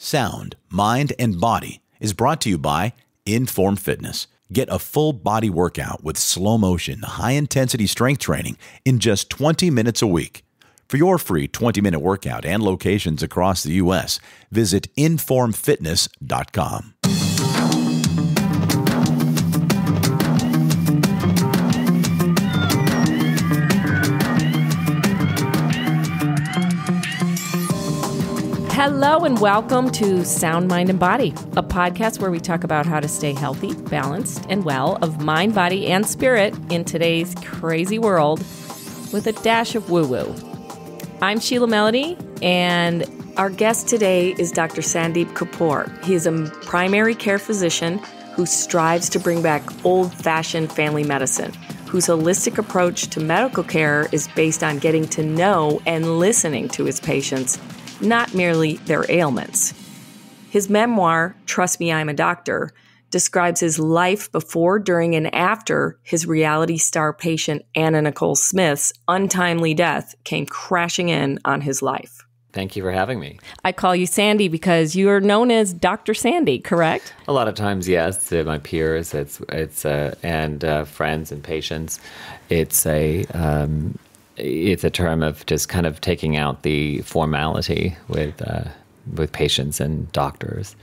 sound, mind, and body is brought to you by Inform Fitness. Get a full body workout with slow motion, high-intensity strength training in just 20 minutes a week. For your free 20-minute workout and locations across the U.S., visit informfitness.com. Hello and welcome to Sound, Mind, and Body, a podcast where we talk about how to stay healthy, balanced, and well of mind, body, and spirit in today's crazy world with a dash of woo-woo. I'm Sheila Melody, and our guest today is Dr. Sandeep Kapoor. He is a primary care physician who strives to bring back old-fashioned family medicine, whose holistic approach to medical care is based on getting to know and listening to his patients, not merely their ailments. His memoir, Trust Me, I'm a Doctor, describes his life before, during, and after his reality star patient Anna Nicole Smith's untimely death came crashing in on his life. Thank you for having me. I call you Sandy because you are known as Dr. Sandy, correct? A lot of times, yes, to my peers, and friends and patients. It's a term of just kind of taking out the formality with patients and doctors.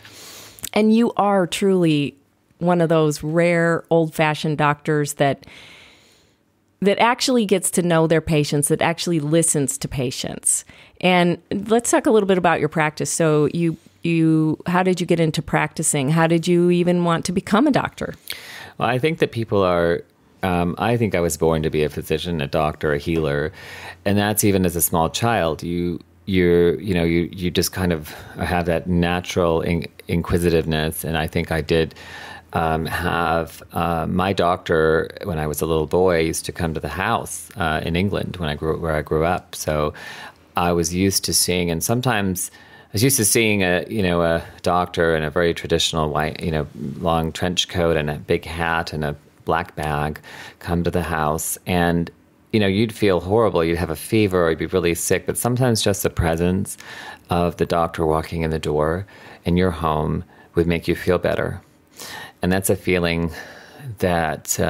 And you are truly one of those rare old-fashioned doctors that actually gets to know their patients, that actually listens to patients. And let's talk a little bit about your practice. So how did you get into practicing? How did you even want to become a doctor? Well, I think that people are... I think I was born to be a physician, a doctor, a healer, and that's even as a small child. You just kind of have that natural inquisitiveness, and I think I did have my doctor when I was a little boy used to come to the house in England where I grew up. So I was used to seeing, and sometimes I was used to seeing a doctor in a very traditional white, long trench coat and a big hat and a black bag come to the house, and you'd feel horrible, you'd have a fever or you'd be really sick, but sometimes just the presence of the doctor walking in the door in your home would make you feel better. And that's a feeling that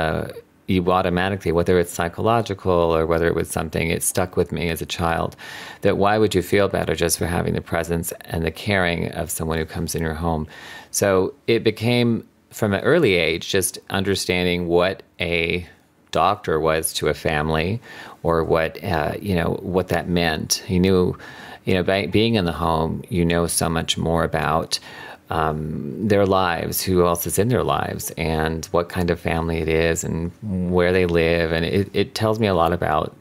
you automatically, whether it's psychological or whether it was something, it stuck with me as a child, that why would you feel better just for having the presence and the caring of someone who comes in your home? So it became, from an early age, just understanding what a doctor was to a family, or what that meant. You knew, by being in the home, so much more about their lives, who else is in their lives, and what kind of family it is, and where they live, and it tells me a lot about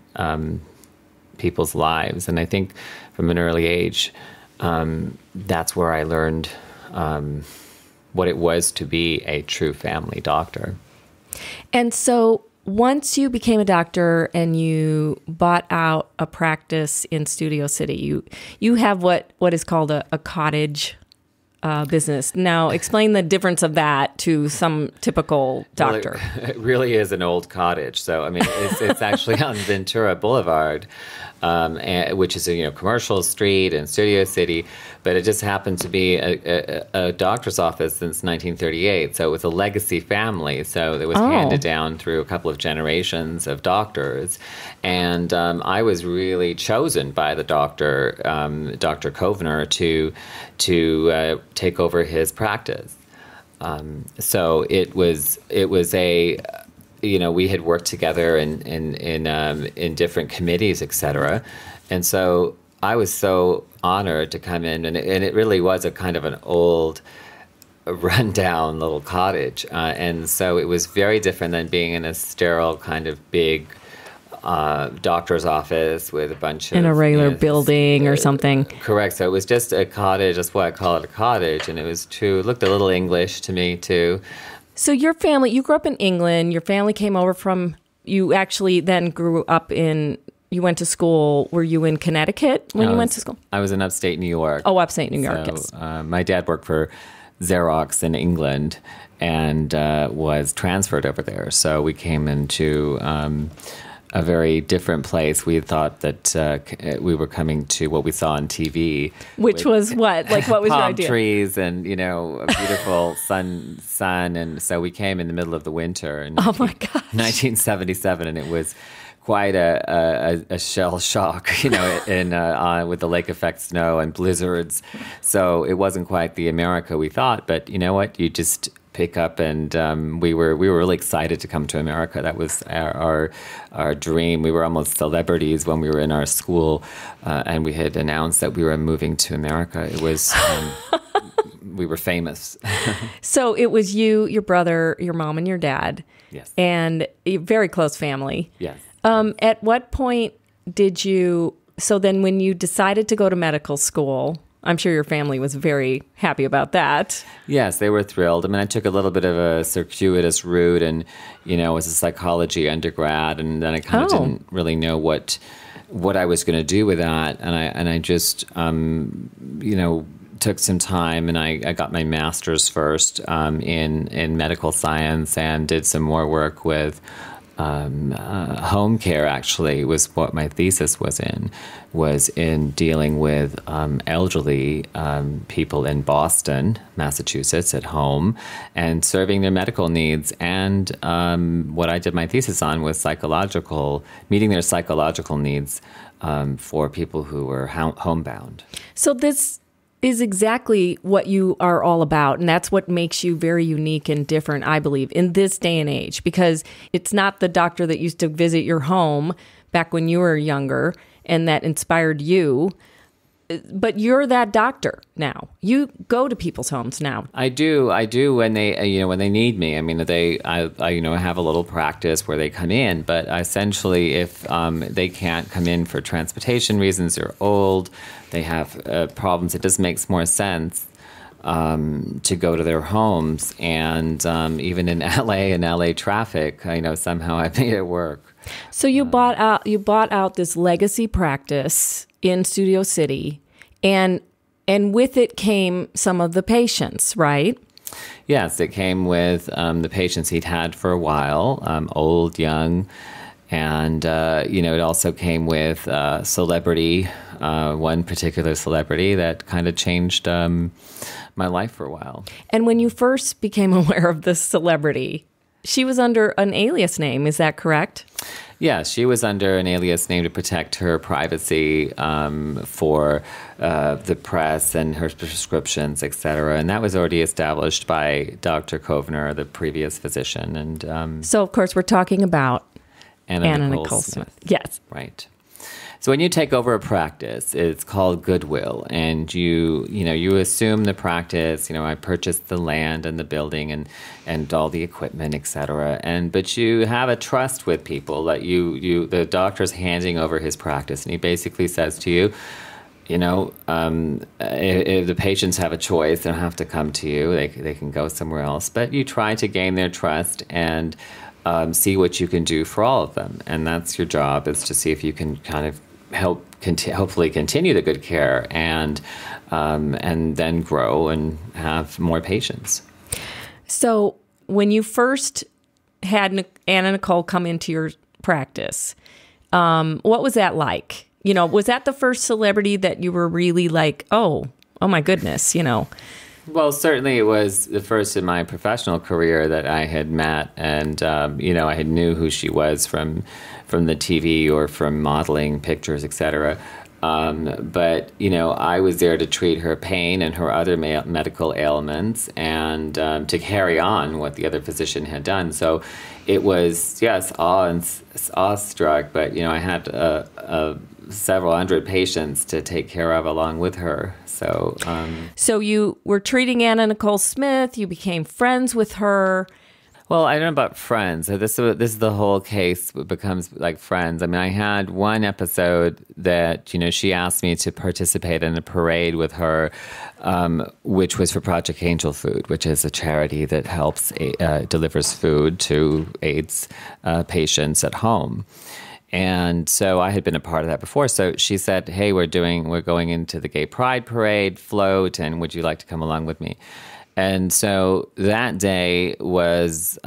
people's lives. And I think from an early age, that's where I learned what it was to be a true family doctor. And so once you became a doctor and you bought out a practice in Studio City, you have what is called a cottage business. Now, explain the difference of that to some typical doctor. Well, it really is an old cottage. So, I mean, it's actually on Ventura Boulevard, which is a commercial street in Studio City, but it just happened to be a doctor's office since 1938. So it was a legacy family. So it was handed down through a couple of generations of doctors. And I was really chosen by the doctor, Dr. Kovner, to take over his practice. So it was a, we had worked together in different committees, et cetera. And so I was so honored to come in, and it really was a kind of an old, rundown little cottage. And so it was very different than being in a sterile kind of big doctor's office with a bunch of... In a regular building or something. Correct. So it was just a cottage. That's why I call it a cottage. And it was looked a little English to me, too. So your family, you grew up in England. Your family came over from... You actually then grew up in... You went to school. Were you in Connecticut when you went to school? I was in upstate New York. Oh, upstate New York, yes. My dad worked for Xerox in England and was transferred over there. So we came into a very different place. We thought that we were coming to what we saw on TV. Which was what? Like, what was your palm idea? trees and, you know, a beautiful sun. And so we came in the middle of the winter in Oh, my gosh. 1977, and it was quite a shell shock, you know, with the lake effect snow and blizzards. So it wasn't quite the America we thought, but you know what? You just pick up, and we were really excited to come to America. That was our dream. We were almost celebrities when we were in our school, and we had announced that we were moving to America. It was we were famous. So it was you, your brother, your mom, and your dad. Yes. And a very close family. Yes. At what point did you, so then when you decided to go to medical school, I'm sure your family was very happy about that. Yes, they were thrilled. I mean, I took a little bit of a circuitous route and, you know, was a psychology undergrad, and then I kind of didn't really know what I was going to do with that. And I just, you know, took some time, and I got my master's first in medical science, and did some more work with home care. Actually, was what my thesis was in dealing with elderly people in Boston, Massachusetts, at home, and serving their medical needs. And what I did my thesis on was meeting their psychological needs for people who were homebound. So this is exactly what you are all about. And that's what makes you very unique and different, I believe, in this day and age, because it's not the doctor that used to visit your home back when you were younger and that inspired you, but you're that doctor now. You go to people's homes now. I do when they need me. I mean, I have a little practice where they come in, but essentially if they can't come in for transportation reasons, they're old, they have problems, it just makes more sense to go to their homes. And even in LA and LA traffic, somehow I made it work. So you bought out this legacy practice in Studio City, and with it came some of the patients, right? Yes, it came with the patients he'd had for a while, old, young, and it also came with celebrity, one particular celebrity that kind of changed my life for a while. And when you first became aware of this celebrity, she was under an alias name, is that correct? Yeah, she was under an alias name to protect her privacy for the press and her prescriptions, et cetera. And that was already established by Dr. Kovner, the previous physician. And so, of course, we're talking about Anna Nicole Smith. Yes. Right. So when you take over a practice, it's called goodwill, and you assume the practice. I purchased the land and the building and all the equipment, et cetera. But you have a trust with people that the doctor's handing over his practice, and he basically says to you, if the patients have a choice, they don't have to come to you. They can go somewhere else. But you try to gain their trust and see what you can do for all of them. And that's your job, is to see if you can kind of hopefully continue the good care and then grow and have more patients. So when you first had Anna Nicole come into your practice, what was that like? Was that the first celebrity that you were really like, oh my goodness, Well, certainly it was the first in my professional career that I had met, and I had knew who she was from the TV or from modeling pictures, et cetera. But I was there to treat her pain and her other medical ailments, and to carry on what the other physician had done. So it was, yes, awestruck, but I had several hundred patients to take care of along with her. So you were treating Anna Nicole Smith. You became friends with her. Well, I don't know about friends. So this is the whole case. It becomes like friends. I mean, I had one episode that she asked me to participate in a parade with her, which was for Project Angel Food, which is a charity that helps delivers food to AIDS patients at home. And so I had been a part of that before. So she said, hey, we're going into the Gay Pride Parade float, and would you like to come along with me? And so that day was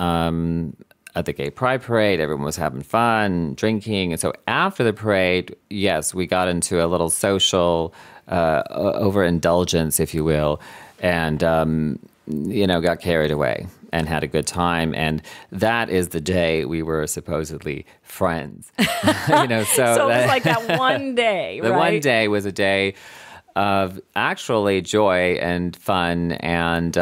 at the Gay Pride Parade. Everyone was having fun, drinking. And so after the parade, yes, we got into a little social overindulgence, if you will, and, got carried away and had a good time. And that is the day we were supposedly friends. So it was like that one day, The right? one day was a day of actually joy and fun. And,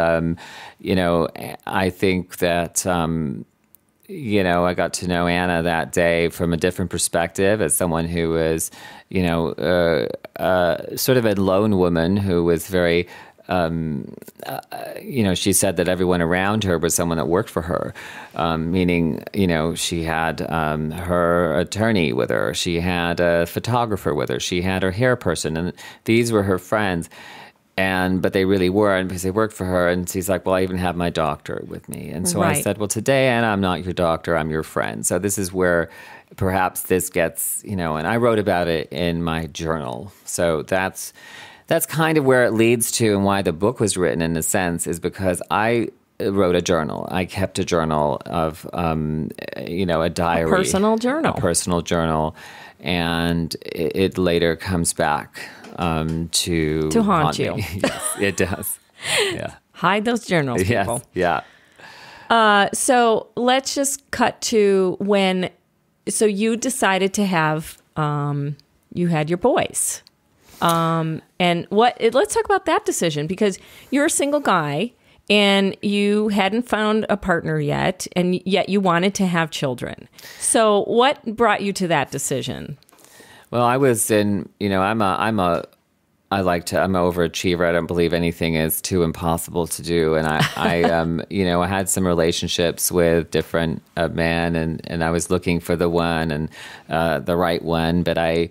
I think that, I got to know Anna that day from a different perspective as someone who was, sort of a lone woman who was very, she said that everyone around her was someone that worked for her, meaning, she had her attorney with her, she had a photographer with her, she had her hair person, and these were her friends. But they really weren't because they worked for her. And she's like, well, I even have my doctor with me. And so I said, well, today, Anna, I'm not your doctor, I'm your friend. So this is where perhaps this gets, and I wrote about it in my journal. So that's kind of where it leads to, and why the book was written in a sense is because I wrote a journal. I kept a journal of, a diary. A personal journal. A personal journal. And it later comes back to haunt you. Yes, it does. Yeah. Hide those journals, people. Yes, yeah. So let's just cut to when. So you decided to have. You had your boys, and let's talk about that decision, because you're a single guy and you hadn't found a partner yet, and yet you wanted to have children. So what brought you to that decision? Well, I was in, I'm an overachiever. I don't believe anything is too impossible to do. And I had some relationships with different men, and I was looking for the one and the right one, but I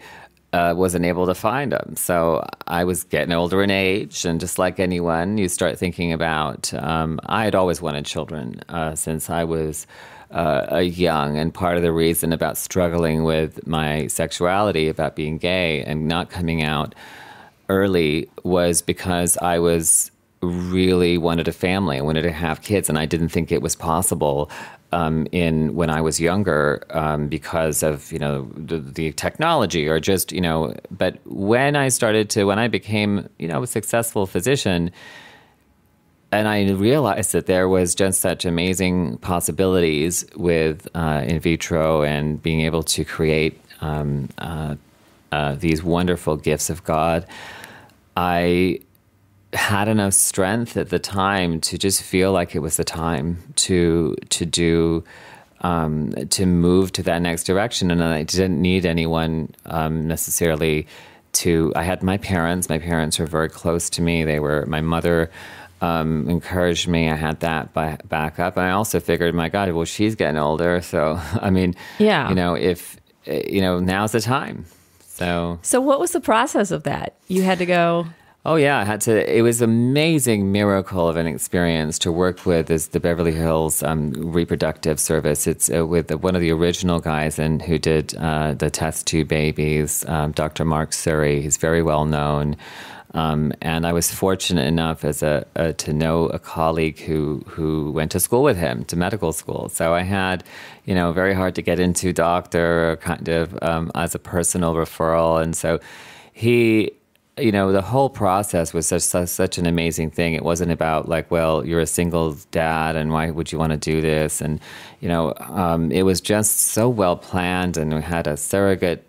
wasn't able to find them. So I was getting older in age, and just like anyone, you start thinking about, I had always wanted children since I was young, and part of the reason about struggling with my sexuality, about being gay and not coming out early, was because I was really wanted a family. I wanted to have kids, and I didn't think it was possible when I was younger because of the technology, or just But when I became a successful physician, and I realized that there was just such amazing possibilities with in vitro and being able to create these wonderful gifts of God. I had enough strength at the time to just feel like it was the time to move to that next direction, and I didn't need anyone necessarily to. I had my parents. My parents were very close to me. My mother encouraged me. I had that back up. And I also figured, my God, well, she's getting older. So, if, now's the time. So what was the process of that? You had to go... Oh, yeah. I had to. It was an amazing miracle of an experience to work with the Beverly Hills Reproductive Service. It's with one of the original guys who did the test tube babies, Dr. Mark Surrey. He's very well known. And I was fortunate enough to know a colleague who went to school with him, to medical school. So I had, very hard to get into doctor, kind of as a personal referral. And so he... the whole process was such an amazing thing. It wasn't about like, well, you're a single dad and why would you want to do this? And, it was just so well planned, and we had a surrogate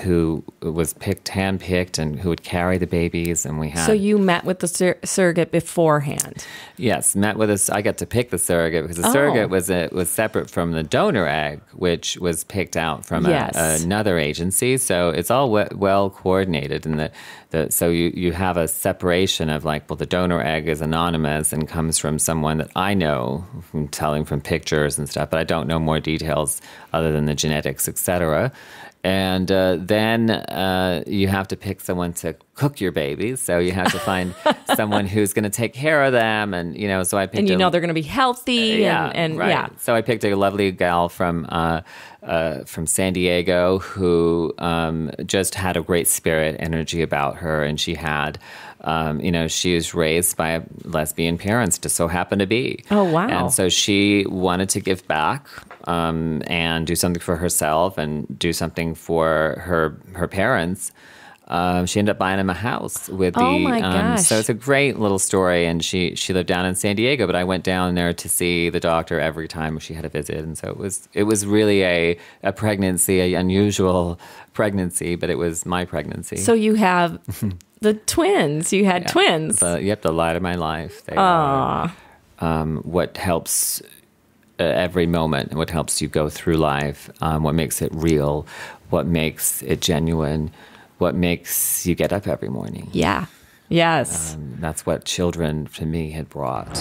who was handpicked and who would carry the babies. And we had... So you met with the surrogate beforehand? Yes, met with us. I got to pick the surrogate because the surrogate was separate from the donor egg, which was picked out from another agency. So it's all well coordinated, and so you have a separation of like, well, the donor egg is anonymous and comes from someone that I know from telling from pictures and stuff, but I don't know more details other than the genetics, etc. And then you have to pick someone to cook your babies, so you have to find someone who's going to take care of them, and so I picked. And they're going to be healthy, and right. yeah. So I picked a lovely gal from San Diego who just had a great spirit, energy about her, and she had. She was raised by lesbian parents, just so happened to be. Oh, wow. And so she wanted to give back and do something for herself and do something for her parents. She ended up buying him a house with the. Oh my gosh! So it's a great little story, and she lived down in San Diego, but I went down there to see the doctor every time she had a visit, and so it was really a pregnancy, an unusual pregnancy, but it was my pregnancy. So you have the twins. You had twins. You have the light of my life. They are what helps every moment, what helps you go through life, what makes it real, what makes it genuine. What makes you get up every morning. Yeah. Yes. That's what children, to me, had brought.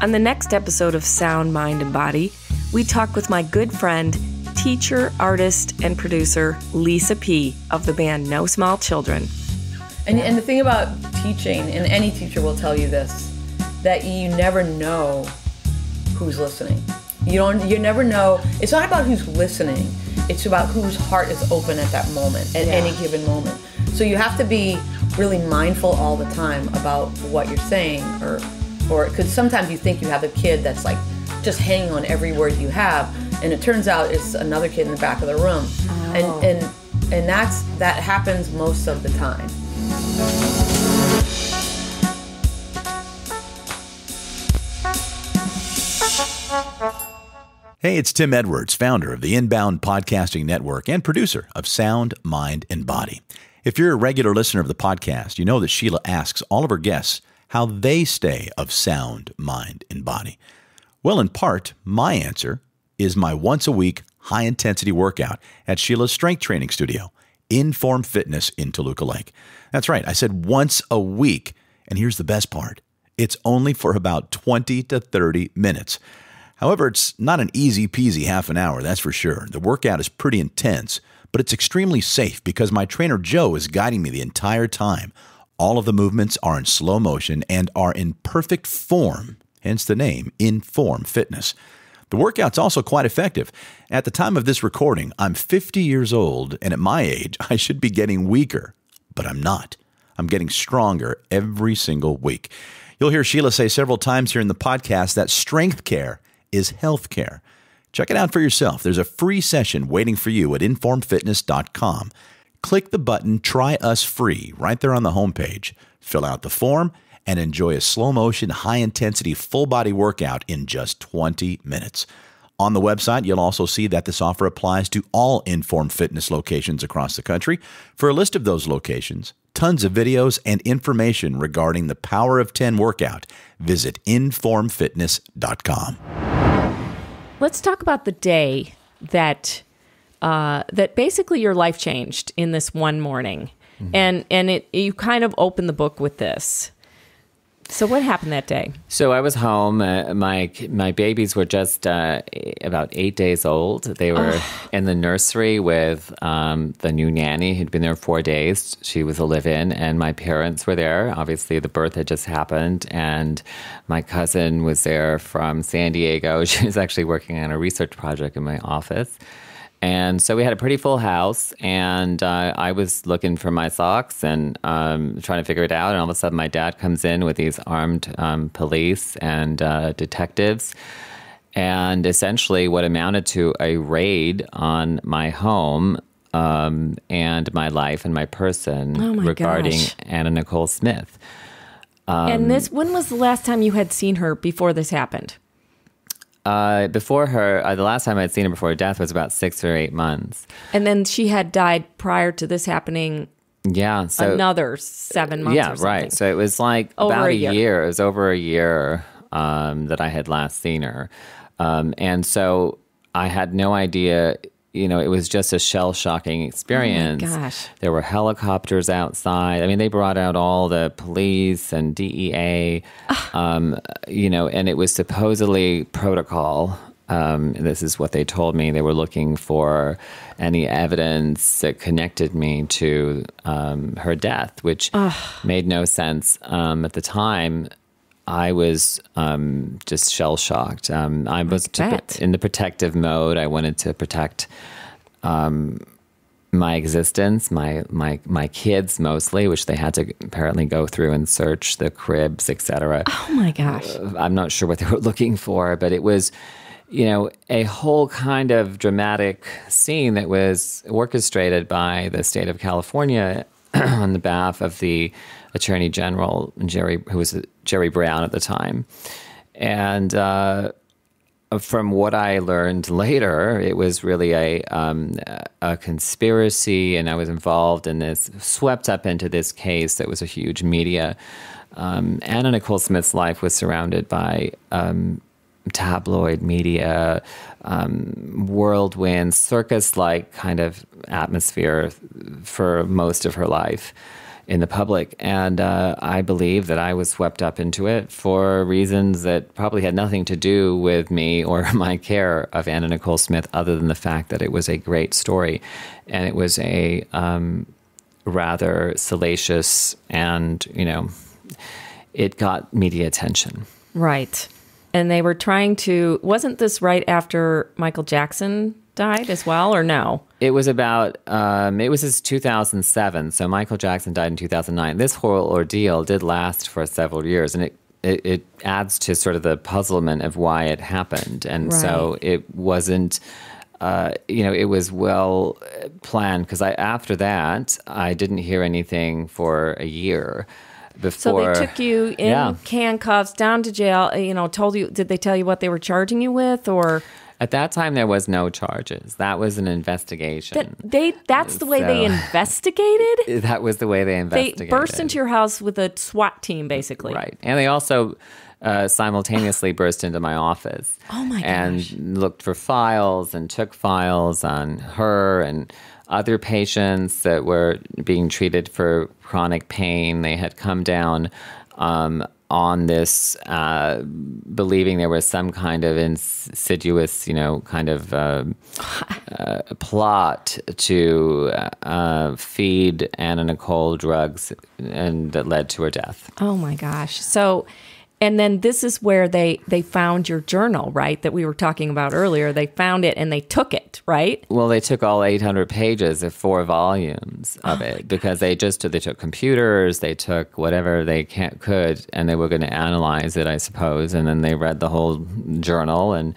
On the next episode of Sound, Mind, and Body, we talk with my good friend, teacher, artist, and producer, Lisa P. of the band No Small Children. And the thing about teaching, and any teacher will tell you this, that you never know who's listening. You never know. It's not about who's listening. It's about whose heart is open at that moment, at any given moment. So you have to be really mindful all the time about what you're saying, or because sometimes you think you have a kid that's like just hanging on every word you have, and it turns out it's another kid in the back of the room, and that happens most of the time. Hey, it's Tim Edwards, founder of the Inbound Podcasting Network and producer of Sound, Mind, and Body. If you're a regular listener of the podcast, you know that Sheila asks all of her guests how they stay of sound, mind, and body. Well, in part, my answer is my once-a-week high-intensity workout at Sheila's strength training studio, Inform Fitness in Toluca Lake. That's right, I said once a week, and here's the best part. It's only for about 20 to 30 minutes. However, it's not an easy-peasy half an hour, that's for sure. The workout is pretty intense, but it's extremely safe because my trainer Joe is guiding me the entire time. All of the movements are in slow motion and are in perfect form, hence the name, Inform Fitness. The workout's also quite effective. At the time of this recording, I'm 50 years old, and at my age, I should be getting weaker, but I'm not. I'm getting stronger every single week. You'll hear Sheila say several times here in the podcast that strength care is health care. Check it out for yourself. There's a free session waiting for you at informfitness.com. Click the button Try Us Free right there on the homepage. Fill out the form and enjoy a slow-motion, high-intensity, full-body workout in just 20 minutes. On the website, you'll also see that this offer applies to all Inform Fitness locations across the country. For a list of those locations, tons of videos and information regarding the Power of 10 workout, visit informfitness.com. Let's talk about the day that basically your life changed in this one morning. Mm-hmm. And you kind of opened the book with this. So what happened that day? So I was home. My babies were just about 8 days old. They were in the nursery with the new nanny who'd been there 4 days. She was a live-in, and my parents were there. Obviously, the birth had just happened, and my cousin was there from San Diego. She was actually working on a research project in my office. And so we had a pretty full house, and I was looking for my socks and trying to figure it out. And all of a sudden, my dad comes in with these armed police and detectives, and essentially what amounted to a raid on my home and my life and my person regarding Anna Nicole Smith. And when was the last time you had seen her before this happened? Before her, the last time I'd seen her before her death was about 6 or 8 months. And then she had died prior to this happening. Yeah, so another 7 months. Yeah, or something. right. So it was like about a year. It was over a year that I had last seen her, and so I had no idea. It was just a shell-shocking experience. Oh my gosh. There were helicopters outside. I mean, they brought out all the police and DEA, and it was supposedly protocol This is what they told me. They were looking for any evidence that connected me to her death, which made no sense at the time. I was just shell-shocked. I was in the protective mode. I wanted to protect my existence, my kids mostly, which they had to apparently go through and search the cribs, etc. Oh, my gosh. I'm not sure what they were looking for, but it was, a whole kind of dramatic scene that was orchestrated by the state of California on the behalf of the Attorney General, who was Jerry Brown at the time. And from what I learned later, it was really a conspiracy, and I was involved in this, swept up into this case that was a huge media. Anna Nicole Smith's life was surrounded by tabloid media, whirlwind, circus-like kind of atmosphere for most of her life in the public. And I believe that I was swept up into it for reasons that probably had nothing to do with me or my care of Anna Nicole Smith, other than the fact that it was a great story. And it was a rather salacious and, it got media attention. Right. And they were trying to, wasn't this right after Michael Jackson died as well, or no? It was about, it was 2007, so Michael Jackson died in 2009. This whole ordeal did last for several years, and it adds to sort of the puzzlement of why it happened. And so it wasn't, it was well planned, because after that, I didn't hear anything for a year. Before, so they took you in handcuffs down to jail, did they tell you what they were charging you with, or? At that time, there was no charges. That was an investigation. That's the way they investigated? That was the way they investigated. They burst into your house with a SWAT team, basically. Right. And they also simultaneously burst into my office. Oh, my gosh. And looked for files and took files on her and other patients that were being treated for chronic pain. They had come down on this, believing there was some kind of insidious, plot to feed Anna Nicole drugs, and that led to her death. Oh my gosh. So, and then this is where they found your journal, right? That we were talking about earlier. They found it and they took it, right? Well, they took all 800 pages of 4 volumes of it, because they took computers, they took whatever they could, and they were going to analyze it, I suppose. And then they read the whole journal and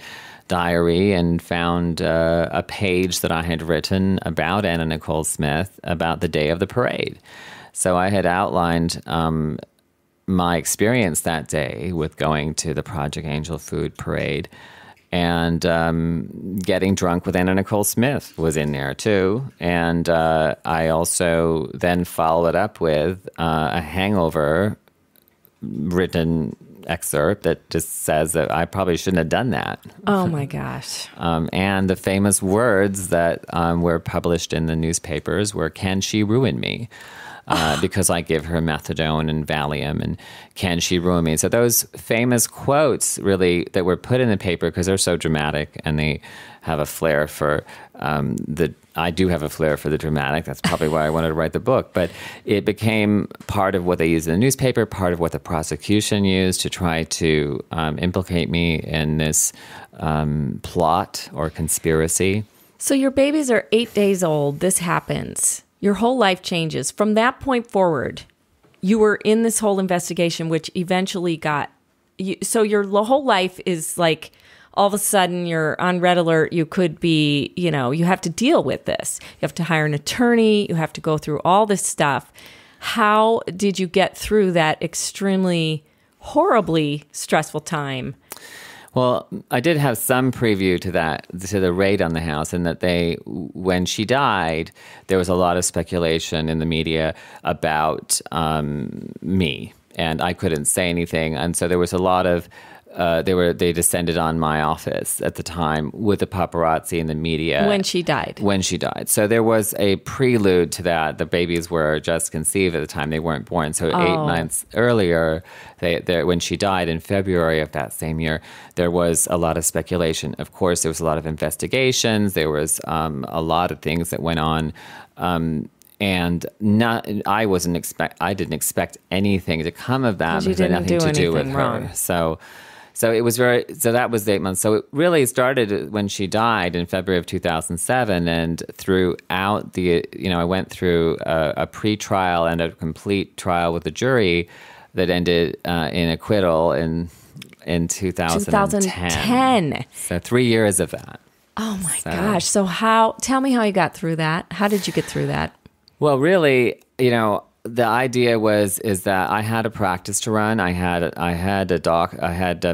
diary and found a page that I had written about Anna Nicole Smith about the day of the parade. So I had outlined my experience that day with going to the Project Angel Food Parade, and getting drunk with Anna Nicole Smith was in there too. And I also then followed it up with a hangover written excerpt that just says that I probably shouldn't have done that. Oh my gosh. And the famous words that were published in the newspapers were, "Can she ruin me?" Because I give her methadone and Valium, and can she ruin me? So those famous quotes really that were put in the paper, because they're so dramatic, and they have a flair for I do have a flair for the dramatic. That's probably why I wanted to write the book. But it became part of what they used in the newspaper, part of what the prosecution used to try to implicate me in this plot or conspiracy. So your babies are 8 days old. This happens. Your whole life changes. From that point forward, you were in this whole investigation, which eventually got you. So your whole life is like, all of a sudden you're on red alert. You could be, you have to deal with this. You have to hire an attorney. You have to go through all this stuff. How did you get through that extremely, horribly stressful time? Well, I did have some preview to the raid on the house, and that when she died, there was a lot of speculation in the media about me, and I couldn't say anything. And so there was a lot of they descended on my office at the time with the paparazzi and the media. When she died. So there was a prelude to that. The babies were just conceived at the time. They weren't born. So 8 months earlier, when she died in February of that same year, there was a lot of speculation. Of course, there was a lot of investigations. There was a lot of things that went on. And I didn't expect anything to come of that. Because it had nothing to do with her. Wrong. So it was so that was 8 months. So it really started when she died in February of 2007, and throughout I went through a pre-trial and a complete trial with the jury that ended in acquittal in 2010. So 3 years of that. Oh my gosh. So tell me how you got through that. How did you get through that? Well, really, the idea is that I had a practice to run. I had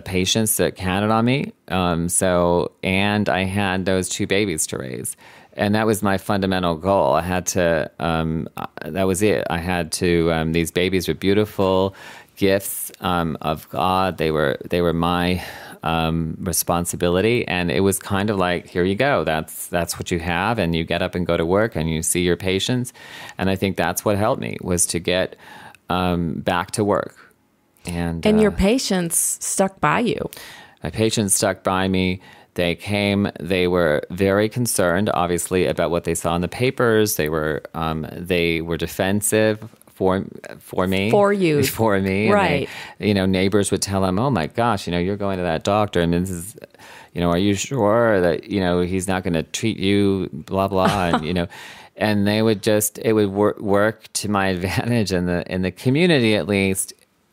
patients that counted on me. And I had those 2 babies to raise. And that was my fundamental goal. I had to, that was it. I had to, these babies were beautiful gifts of God. They were my responsibility, and it was kind of like, here you go. That's what you have, and you get up and go to work, and you see your patients. And I think that's what helped me, was to get back to work. And your patients stuck by you. My patients stuck by me. They came. They were very concerned, obviously, about what they saw in the papers. They were defensive for me. For you. For me. Right. And they, neighbors would tell them, oh my gosh, you're going to that doctor, and this is, are you sure that, he's not going to treat you, blah, blah, and, and it would work to my advantage in the community, at least,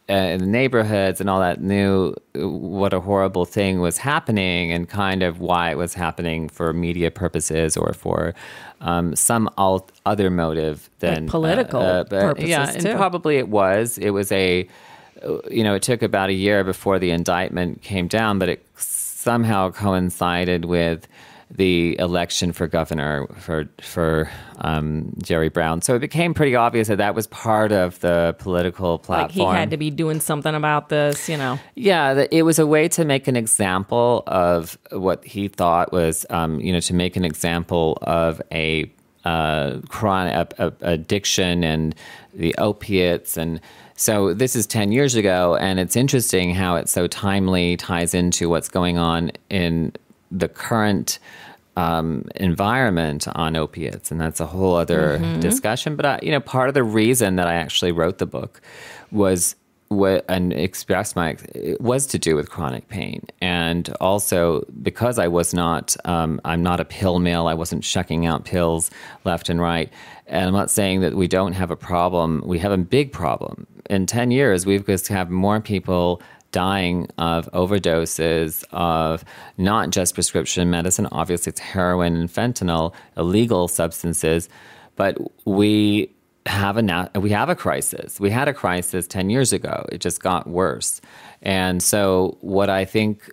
in the neighborhoods, and all that knew what a horrible thing was happening, and kind of why it was happening for media purposes or for some other motive than political purposes. Yeah, and probably it was. It was it took about a year before the indictment came down, but it somehow coincided with the election for governor for Jerry Brown. So it became pretty obvious that was part of the political platform. Like he had to be doing something about this, Yeah, it was a way to make an example of what he thought was, to make an example of a chronic addiction and the opiates. And so this is 10 years ago, and it's interesting how it so timely ties into what's going on in the current environment on opiates, and that's a whole other discussion. But part of the reason that I actually wrote the book was to do with chronic pain, and also because I was not, I'm not a pill mill. I wasn't shucking out pills left and right. And I'm not saying that we don't have a problem. We have a big problem. In 10 years, we've just have more people dying of overdoses of not just prescription medicine. Obviously, it's heroin and fentanyl, illegal substances, but we have a crisis. We had a crisis 10 years ago. It just got worse. And so what I think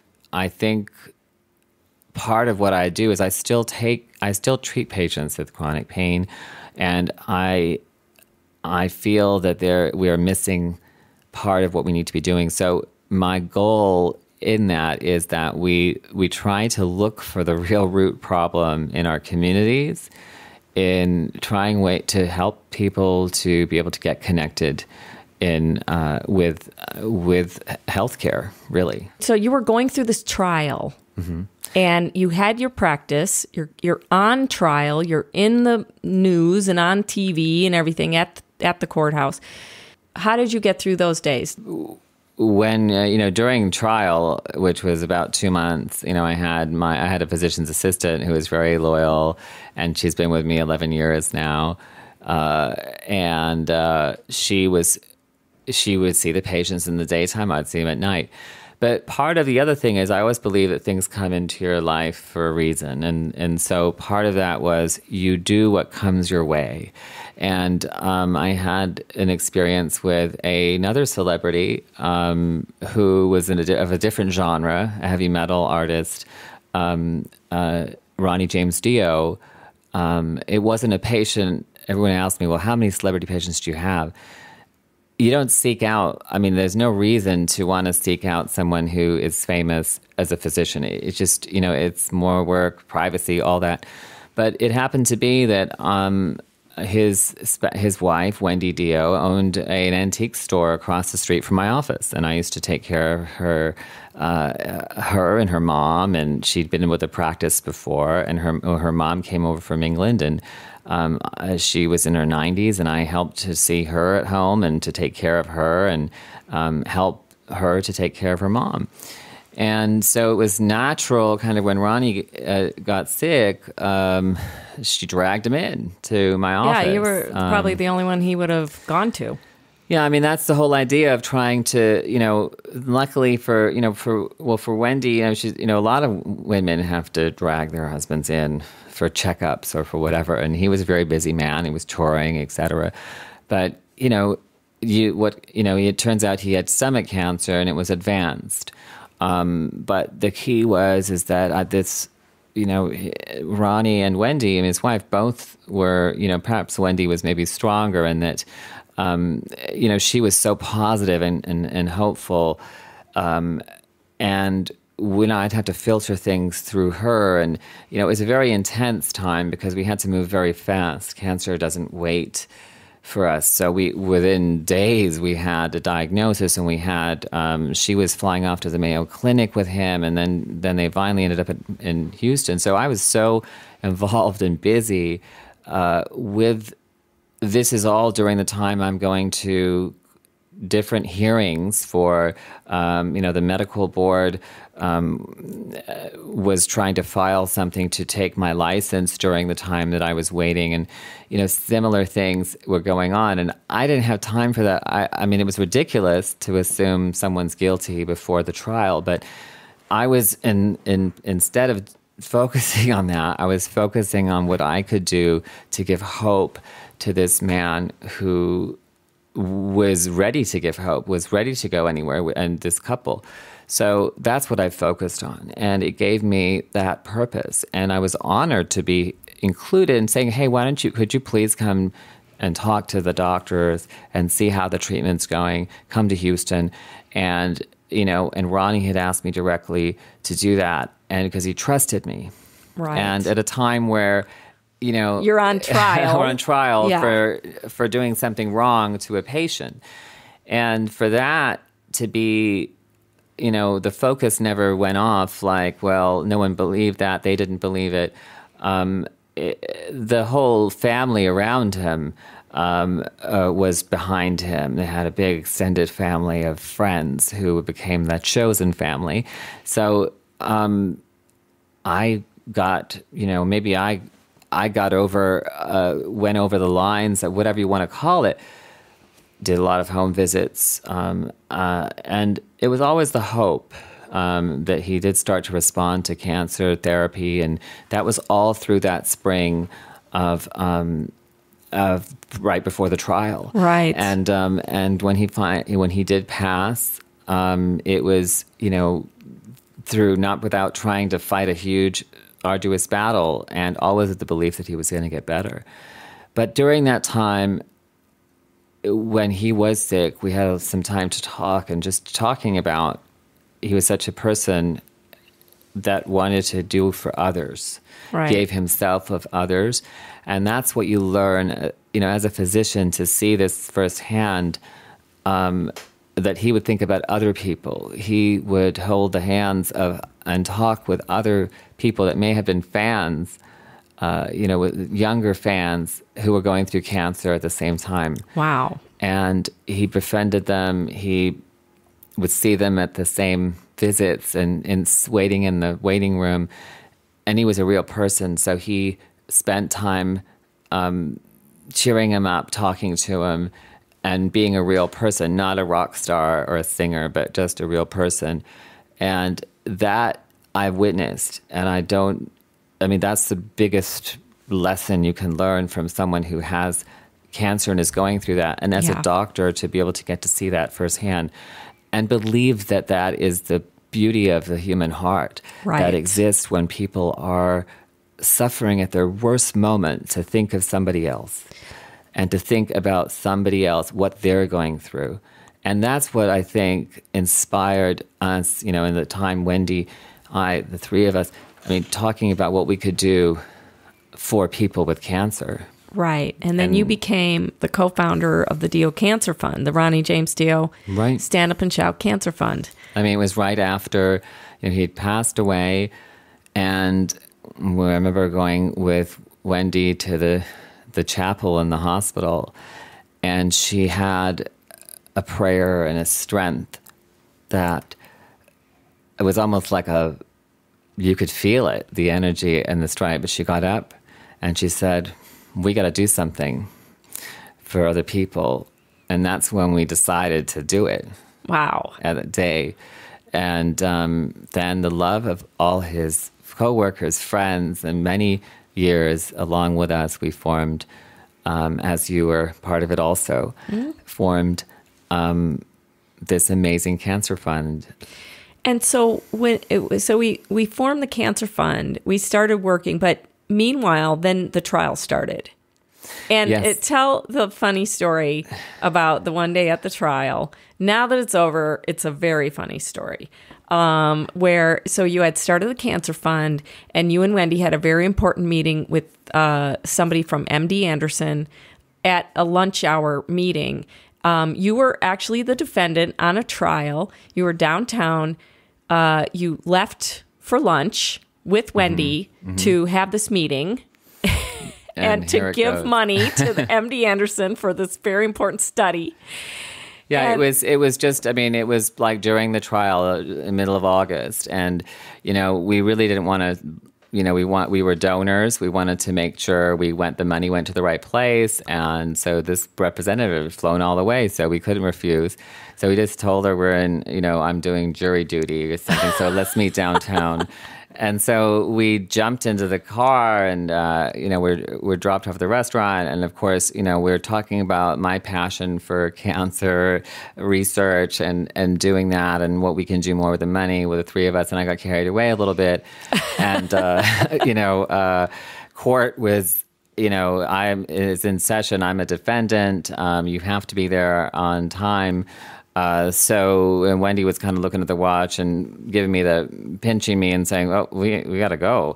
part of what I do is I still treat patients with chronic pain, and I feel that we are missing part of what we need to be doing. So my goal in that is that we try to look for the real root problem in our communities, in trying to help people to be able to get connected with healthcare, really. So you were going through this trial, and you had your practice. You're on trial. You're in the news and on TV and everything at the courthouse. How did you get through those days? When during trial, which was about 2 months, I had a physician's assistant who was very loyal, and she's been with me 11 years now, and she would see the patients in the daytime. I'd see them at night. But part of the other thing is I always believe that things come into your life for a reason. And so part of that was you do what comes your way. And I had an experience with another celebrity who was of a different genre, a heavy metal artist, Ronnie James Dio. It wasn't a patient. Everyone asked me, well, how many celebrity patients do you have? you don't seek out, I mean, there's no reason to want to seek out someone who is famous as a physician. It's just, it's more work, privacy, all that. But it happened to be that his wife, Wendy Dio, owned an antique store across the street from my office. And I used to take care of her and her mom, and she'd been with the practice before, and her mom came over from England, and she was in her 90s, and I helped to see her at home and to take care of her and help her to take care of her mom. And so it was natural, kind of when Ronnie got sick, she dragged him in to my office. Yeah, you were probably the only one he would have gone to. Yeah, I mean, that's the whole idea of trying to, luckily for Wendy, she's, a lot of women have to drag their husbands in for checkups or for whatever. And he was a very busy man. He was touring, et cetera. But, it turns out he had stomach cancer and it was advanced. But the key is that this, Ronnie and Wendy and his wife both were, perhaps Wendy was maybe stronger, and that, she was so positive and hopeful. And when I'd have to filter things through her, and, it was a very intense time because we had to move very fast. Cancer doesn't wait for us. So within days, we had a diagnosis, and we had, she was flying off to the Mayo Clinic with him, and then they finally ended up in Houston. So I was so involved and busy with, this is all during the time I'm going to different hearings for, the medical board was trying to file something to take my license during the time that I was waiting. And, similar things were going on. And I didn't have time for that. I mean, it was ridiculous to assume someone's guilty before the trial. But I was, instead of focusing on that, I was focusing on what I could do to give hope to this man who was ready to give hope, was ready to go anywhere, and this couple. So that's what I focused on, and it gave me that purpose. And I was honored to be included in saying, hey, could you please come and talk to the doctors and see how the treatment's going, come to Houston. And, and Ronnie had asked me directly to do that, and because he trusted me. Right. And at a time where, you're on trial. We're on trial Yeah. for doing something wrong to a patient. And for that to be, the focus never went off like, well, no one believed that. They didn't believe it. The whole family around him was behind him. They had a big extended family of friends who became that chosen family. So I got, maybe I got went over the lines, whatever you want to call it, did a lot of home visits. And it was always the hope that he did start to respond to cancer therapy. And that was all through that spring of right before the trial. Right. And when he did pass, it was, through not without trying to fight a huge arduous battle, and always with the belief that he was going to get better. But during that time, when he was sick, we had some time to talk, and just talking about, he was such a person that wanted to do for others, right. Gave himself of others. And that's what you learn, as a physician, to see this firsthand, that he would think about other people. He would hold the hands of and talk with other people that may have been fans, with younger fans who were going through cancer at the same time. Wow. And he befriended them. He would see them at the same visits and waiting in the waiting room. And he was a real person. So he spent time cheering him up, talking to him, and being a real person, not a rock star or a singer, but just a real person. And that I witnessed. And that's the biggest lesson you can learn from someone who has cancer and is going through that. And as a doctor, to be able to get to see that firsthand and believe that that is the beauty of the human heart that exists when people are suffering at their worst moment, to think of somebody else and to think about somebody else, what they're going through. And that's what I think inspired us, in the time, Wendy, I, the three of us, talking about what we could do for people with cancer. Right. And then you became the co-founder of the Dio Cancer Fund, the Ronnie James Dio Stand Up and Shout Cancer Fund. It was right after he'd passed away. And I remember going with Wendy to the chapel in the hospital. And she had a prayer and a strength that it was almost like you could feel it, the energy and the strength. But she got up and she said, we got to do something for other people. And that's when we decided to do it. Wow. At that day. And then the love of all his co-workers, friends, and many years along with us, we formed, as you were part of it also, formed this amazing cancer fund. And so we formed the cancer fund. We started working, but meanwhile, then the trial started. And tell the funny story about the one day at the trial. Now that it's over, it's a very funny story. So you had started the cancer fund, and you and Wendy had a very important meeting with somebody from MD Anderson at a lunch hour meeting. You were actually the defendant on a trial. You were downtown. You left for lunch with Wendy to have this meeting and to give money to the MD Anderson for this very important study. Yeah, it was just, it was like during the trial in the middle of August. And, we really didn't want to, we were donors. We wanted to make sure the money went to the right place. And so this representative had flown all the way, so we couldn't refuse. So we just told her we're in, I'm doing jury duty or something. So let's meet downtown. And so we jumped into the car and, we're dropped off at the restaurant. And of course, we're talking about my passion for cancer research and doing that and what we can do more with the money with the three of us. And I got carried away a little bit. And, court was, is in session. I'm a defendant. You have to be there on time. And Wendy was kind of looking at the watch and pinching me and saying, "Oh, we got to go."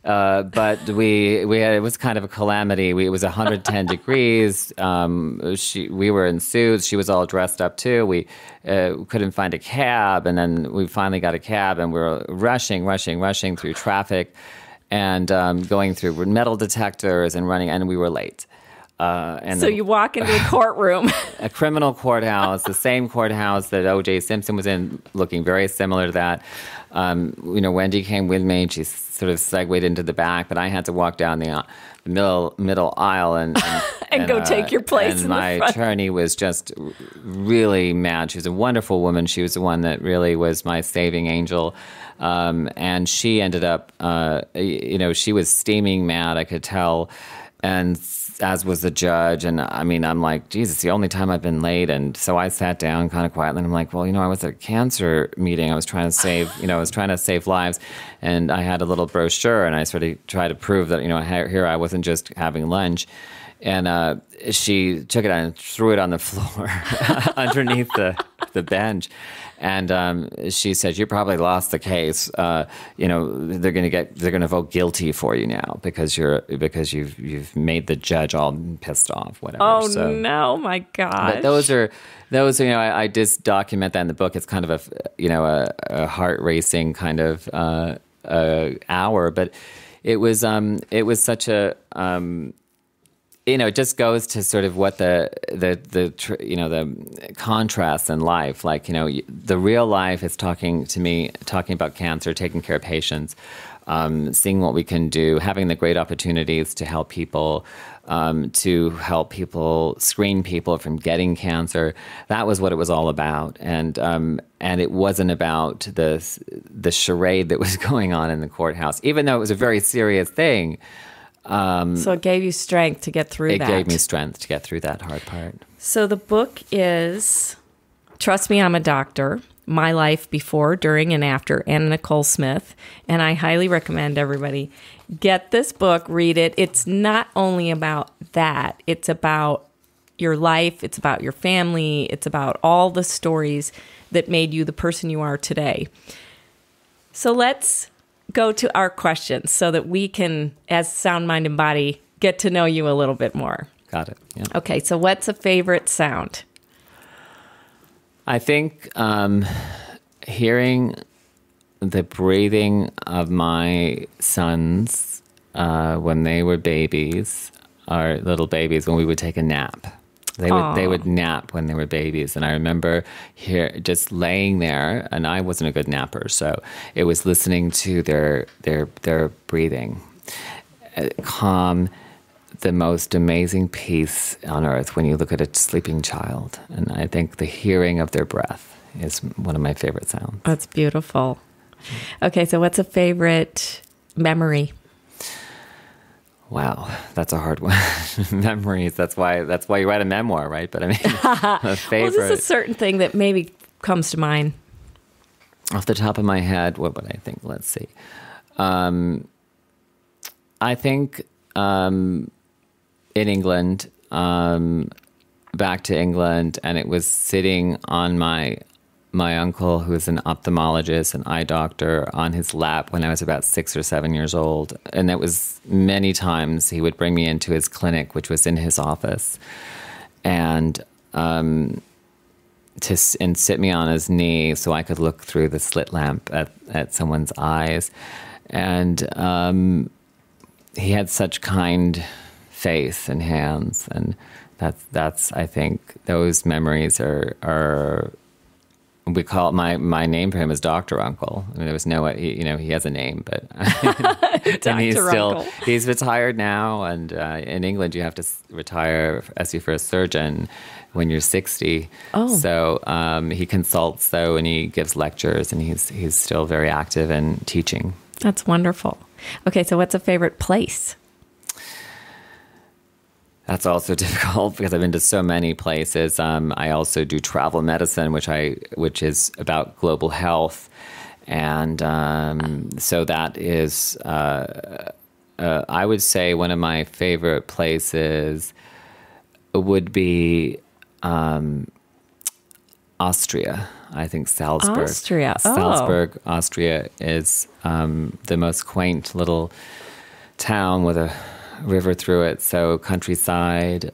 But it was kind of a calamity. It was 110 degrees. We were in suits. She was all dressed up too. We couldn't find a cab, and then we finally got a cab, and we were rushing through traffic, and going through metal detectors and running, and we were late. So you walk into a courtroom. A criminal courthouse, the same courthouse that O.J. Simpson was in, looking very similar to that. Wendy came with me, and she sort of segued into the back, but I had to walk down the middle aisle and go take your place in the front. And my attorney was just really mad. She was a wonderful woman. She was the one that really was my saving angel. And she ended up, she was steaming mad, I could tell. And as was the judge. And I'm like, Jesus, the only time I've been late. And so I sat down kind of quietly and I'm like, well, I was at a cancer meeting. I was trying to save lives. And I had a little brochure and I sort of tried to prove that, here I wasn't just having lunch. And she took it and threw it on the floor underneath the bench. And she said, "You probably lost the case. They're going to vote guilty for you now because you've made the judge all pissed off, whatever." Oh no, my gosh! But those are I just document that in the book. It's kind of a heart racing kind of hour, but it was such a. It just goes to sort of what the contrast in life. Like, the real life is talking about cancer, taking care of patients, seeing what we can do, having the great opportunities to help people screen people from getting cancer. That was what it was all about. And it wasn't about the charade that was going on in the courthouse, even though it was a very serious thing. So it gave you strength to get through that. It gave me strength to get through that hard part. So the book is Trust Me, I'm a Doctor, my life before, during, and after Anna Nicole Smith. And I highly recommend everybody get this book, read it. It's not only about that. It's about your life. It's about your family. It's about all the stories that made you the person you are today. So let's go to our questions so that we can, as Sound, Mind, and Body, get to know you a little bit more. Got it. Yeah. Okay, so what's a favorite sound? I think hearing the breathing of my sons when they were babies, our little babies, when we would take a nap. They would nap when they were babies, and I remember just laying there, and I wasn't a good napper, so it was listening to their breathing, calm. The most amazing peace on earth when you look at a sleeping child. And I think the hearing of their breath is one of my favorite sounds. That's beautiful. Okay, so what's a favorite memory? Wow, that's a hard one. Memories. That's why you write a memoir, right? But I mean, a favorite. Well, this is a certain thing that maybe comes to mind. Off the top of my head, what would I think? Let's see. I think in England, back to England, and it was sitting on my uncle, who is an ophthalmologist, an eye doctor, on his lap when I was about 6 or 7 years old. And that was many times he would bring me into his clinic, which was in his office, and sit me on his knee so I could look through the slit lamp at someone's eyes. And he had such kind face and hands, and that's I think those memories are we call it, my name for him is Dr. Uncle. I mean, there was no, he has a name, but and he's retired now, and in England you have to retire as your first surgeon when you're 60. Oh. So he consults though, and he gives lectures, and he's still very active in teaching. That's wonderful. Okay, so what's a favorite place? That's also difficult because I've been to so many places. I also do travel medicine, which is about global health, and so that is, I would say, one of my favorite places would be Austria. I think Salzburg. Salzburg, Austria is the most quaint little town with a river through it, so countryside.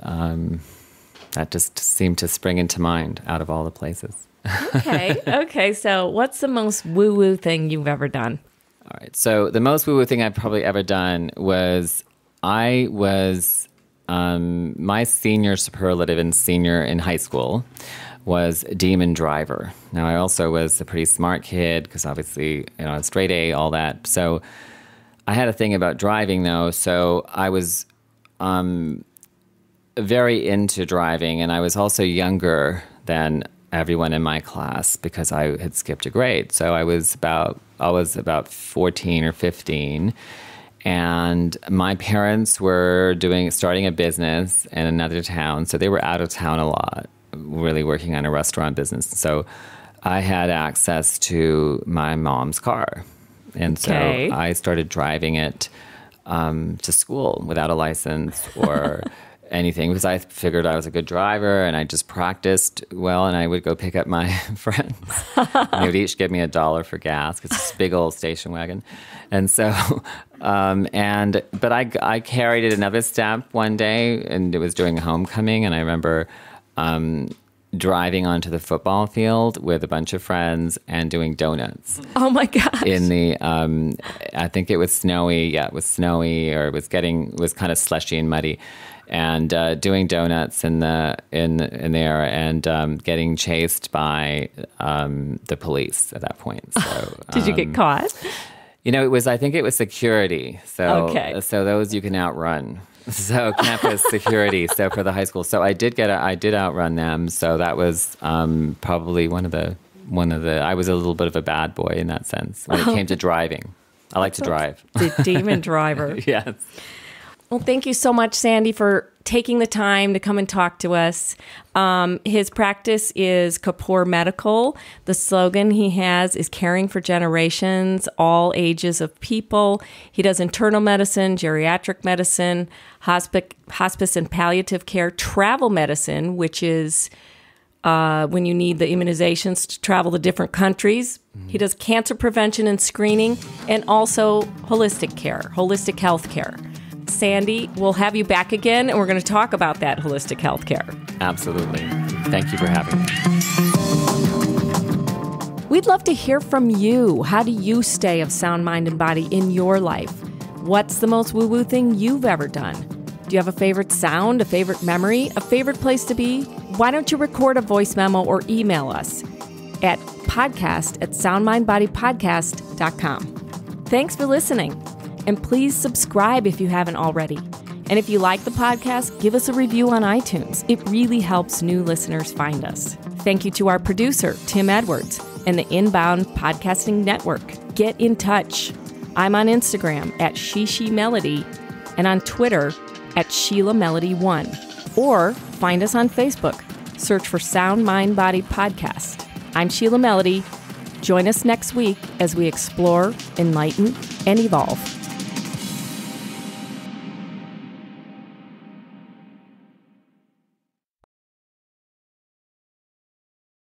That just seemed to spring into mind out of all the places. Okay. So what's the most woo-woo thing you've ever done? All right. So the most woo-woo thing I've probably ever done was my senior superlative in high school was demon driver. Now, I also was a pretty smart kid because obviously, straight A, all that. So I had a thing about driving, though, so I was very into driving, and I was also younger than everyone in my class because I had skipped a grade. So I was about 14 or 15, and my parents were starting a business in another town, so they were out of town a lot, really working on a restaurant business. So I had access to my mom's car. And so I started driving it to school without a license or anything because I figured I was a good driver, and I just practiced well, and I would go pick up my friends. And they would each give me $1 for gas because it's this big old station wagon. And so, but I carried it another step one day, and it was during homecoming, and I remember driving onto the football field with a bunch of friends and doing donuts. Oh my gosh. In the, I think it was snowy. Yeah, it was snowy, or it was kind of slushy and muddy, and doing donuts in there, and getting chased by the police at that point. So, did you get caught? I think it was security. So, so those you can outrun. So campus security. So for the high school, so I did outrun them. So that was probably one of the. I was a little bit of a bad boy in that sense when it came to driving. I like to drive. The demon driver. Yes. Well, thank you so much, Sandy, for taking the time to come and talk to us. His practice is Kapoor Medical. The slogan he has is caring for generations, all ages of people. He does internal medicine, geriatric medicine, hospice and palliative care, travel medicine, which is when you need the immunizations to travel to different countries. He does cancer prevention and screening, and also holistic care, holistic health care. Sandy, we'll have you back again, and we're going to talk about that holistic health care. Absolutely. Thank you for having me. We'd love to hear from you. How do you stay of sound mind and body in your life? What's the most woo-woo thing you've ever done? Do you have a favorite sound, a favorite memory, a favorite place to be? Why don't you record a voice memo or email us at podcast@soundmindbodypodcast.com. Thanks for listening. And please subscribe if you haven't already. And if you like the podcast, give us a review on iTunes. It really helps new listeners find us. Thank you to our producer, Tim Edwards, and the Inbound Podcasting Network. Get in touch. I'm on Instagram at ShiShiMelody and on Twitter at SheilaMelody1. Or find us on Facebook. Search for Sound Mind Body Podcast. I'm Sheila Melody. Join us next week as we explore, enlighten, and evolve.